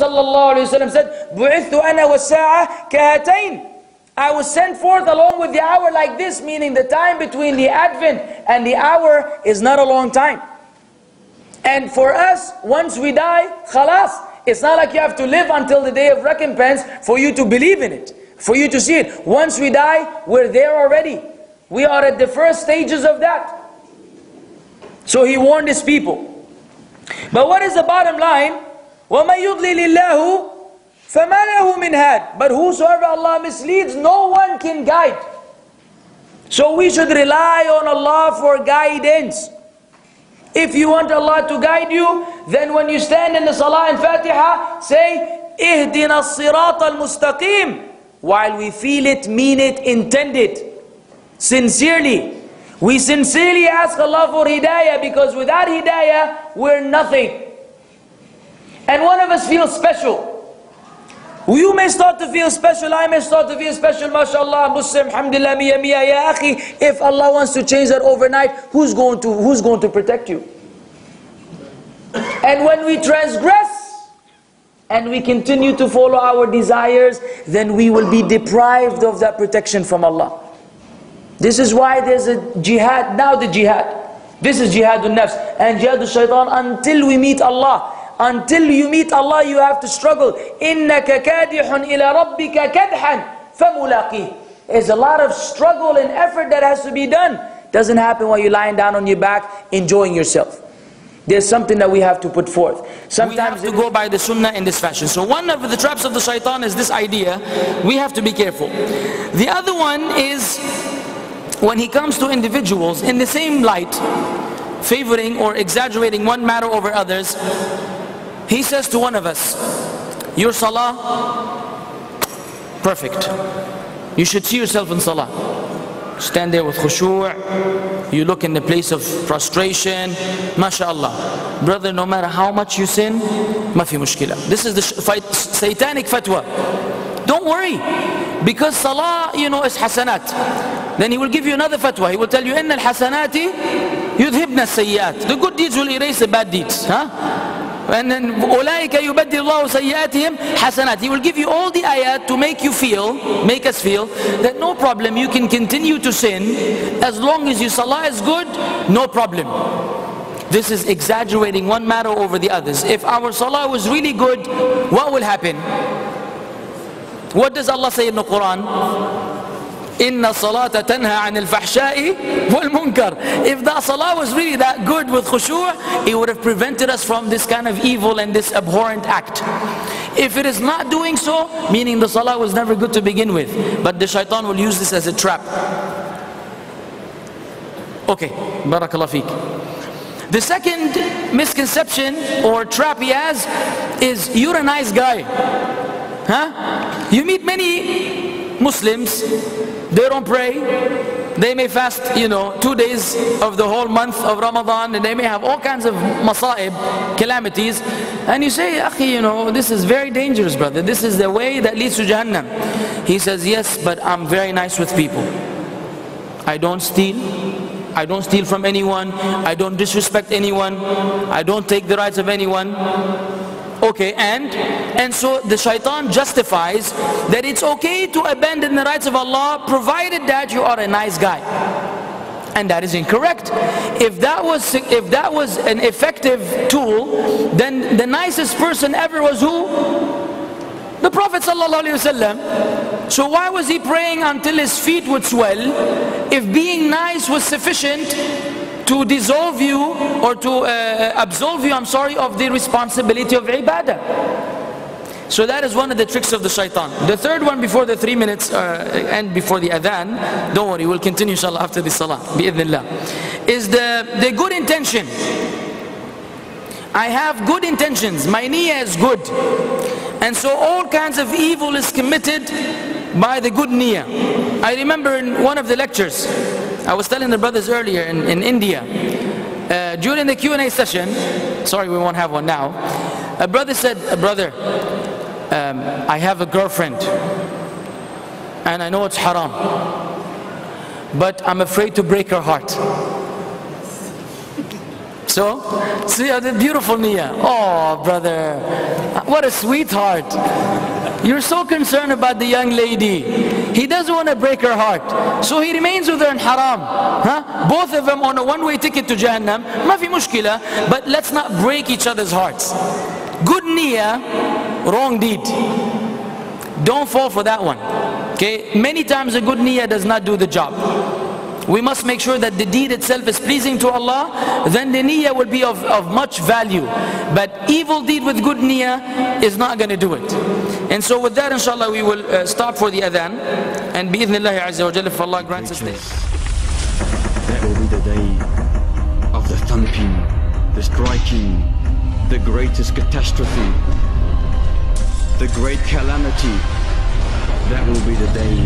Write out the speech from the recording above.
sallallahu alayhi wa sallam said, بُعِثْتُ أَنَا وَالسَّاعَةِ كَهَاتَيْنِ. I was sent forth along with the hour like this, meaning the time between the advent and the hour is not a long time. And for us, once we die, khalas. It's not like you have to live until the day of recompense for you to believe in it, for you to see it. Once we die, we're there already. We are at the first stages of that. So he warned his people. But what is the bottom line? وَمَن يُضْلِلِ اللَّهُ فَمَا لَهُ مِنْ هَادٍ. But whosoever Allah misleads, no one can guide. So we should rely on Allah for guidance. If you want Allah to guide you, then when you stand in the Salah and Fatiha, say, اهدنا الصراط المستقيم. While we feel it, mean it, intend it. Sincerely. We sincerely ask Allah for hidayah, because without hidayah, we're nothing. And one of us feels special. You may start to feel special, I may start to feel special, mashallah, Muslim, alhamdulillah, miya miya, ya akhi. If Allah wants to change that overnight, who's going to protect you? And when we transgress, and we continue to follow our desires, then we will be deprived of that protection from Allah. This is why there's a jihad, now the jihad. This is jihadun nafs and jihadun shaitan until we meet Allah. Until you meet Allah, you have to struggle. إِنَّكَ كَادِحٌ إِلَى رَبِّكَ كَدْحًا فَمُلَاقِيهِ. There's a lot of struggle and effort that has to be done. Doesn't happen while you're lying down on your back, enjoying yourself. There's something that we have to put forth. Sometimes we have to go by the sunnah in this fashion. So one of the traps of the shaitan is this idea. We have to be careful. The other one is when he comes to individuals in the same light, favoring or exaggerating one matter over others. He says to one of us, your salah, perfect. You should see yourself in salah. Stand there with khushu', you look in the place of prostration, mashallah. Brother, no matter how much you sin, ma fi mushkila. This is the satanic fatwa. Don't worry, because salah, is hasanat. Then he will give you another fatwa. He will tell you, inna al-hasanati yudhibna as-sayyi'at. The good deeds will erase the bad deeds. And then أولئك يبدل الله سيئاتهم حسنات. He will give you all the ayat to make us feel that no problem, you can continue to sin as long as your salah is good, no problem. This is exaggerating one matter over the others. If our salah was really good, what will happen? What does Allah say in the Quran? Inna salata tanha anil fahsha'i wal munkar. If that salah was really that good with khushu', it would have prevented us from this kind of evil and this abhorrent act. If it is not doing so, meaning the salah was never good to begin with. But the shaitan will use this as a trap. Okay, barakallah feek. The second misconception or trap he has is, you're a nice guy. You meet many Muslims, they don't pray, they may fast 2 days of the whole month of Ramadan, and they may have all kinds of masa'ib, calamities, and you say, akhi, this is very dangerous, brother, this is the way that leads to Jahannam. He says, yes, but I'm very nice with people. I don't steal from anyone, I don't disrespect anyone, I don't take the rights of anyone. Okay, and so the shaitan justifies that it's okay to abandon the rights of Allah provided that you are a nice guy. And that is incorrect. If that was an effective tool, then the nicest person ever was who? The Prophet ﷺ. So why was he praying until his feet would swell if being nice was sufficient to dissolve you or to absolve you, of the responsibility of ibadah? So that is one of the tricks of the shaitan. The third one, before the 3 minutes and before the adhan, don't worry, we'll continue inshallah after the salah, bi'idhnillah, is the good intention. I have good intentions, my niyyah is good, and so all kinds of evil is committed by the good niyyah. I remember in one of the lectures, I was telling the brothers earlier in India, during the Q&A session, sorry we won't have one now, a brother said, brother, I have a girlfriend and I know it's haram, but I'm afraid to break her heart. So, see the beautiful niyyah. Oh, brother, what a sweetheart. You're so concerned about the young lady. He doesn't want to break her heart. So he remains with her in haram. Huh? Both of them on a one-way ticket to Jahannam. Ma fi mushkila, but let's not break each other's hearts. Good niyyah, wrong deed. Don't fall for that one. Okay? Many times a good niyyah does not do the job. We must make sure that the deed itself is pleasing to Allah, then the niyyah will be of much value. But evil deed with good niyyah is not going to do it. And so with that, inshallah, we will stop for the adhan. And bi'idhnillahi azza wa jalla, if Allah grants us this. That will be the day of the thumping, the striking, the greatest catastrophe, the great calamity. That will be the day